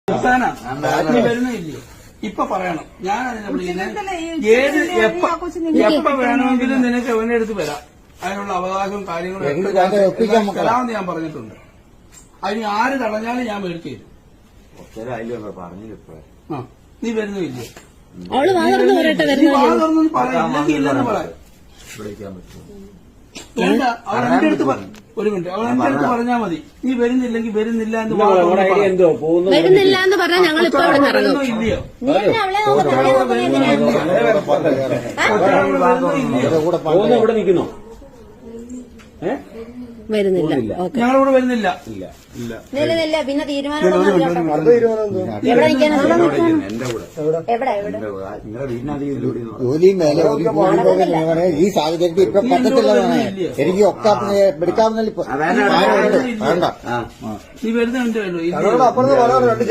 നീ വരുന്നില്ലേ? ഇപ്പൊ പറയണം. ഞാൻ അതിനെ വിളിക്കുന്നത് ഏത് എപ്പ വേണമെങ്കിലും നിനക്ക് എവന്റെ അടുത്ത് വരാം. അതിനുള്ള അവകാശവും കാര്യങ്ങളും തരാമെന്ന് ഞാൻ പറഞ്ഞിട്ടുണ്ട്. അതിന് ആര് തടഞ്ഞാലും ഞാൻ മേടിച്ചു തരും. നീ വരുന്നില്ലേ? നീ വാതൊന്നും പറയില്ലെങ്കിൽ ഇല്ലെന്ന് പറയാം. വേണ്ട, അവൻ എന്റെ അടുത്ത് ഒരു മിനിറ്റ്, അവൻ എന്റെ അടുത്ത് പറഞ്ഞാൽ മതി. നീ വരുന്നില്ലെങ്കിൽ വരുന്നില്ല എന്ന് വരുന്നില്ല എന്ന് പറഞ്ഞാൽ ഞങ്ങൾ ഇപ്പൊ ഇല്ലയോ? ഇവിടെ നിൽക്കുന്നോ? വരുന്നില്ല. ഞങ്ങളിവിടെ വരുന്നില്ല. നിലനില്ല. പിന്നെ തീരുമാനം ജോലിയും മേലെ ഈ സാഹചര്യത്തിൽ ഇപ്പൊ പറ്റത്തില്ലതാണ്. എനിക്ക് ഒക്കെ എടുക്കാവുന്ന വേണ്ട. നീ വരുന്നുണ്ട്.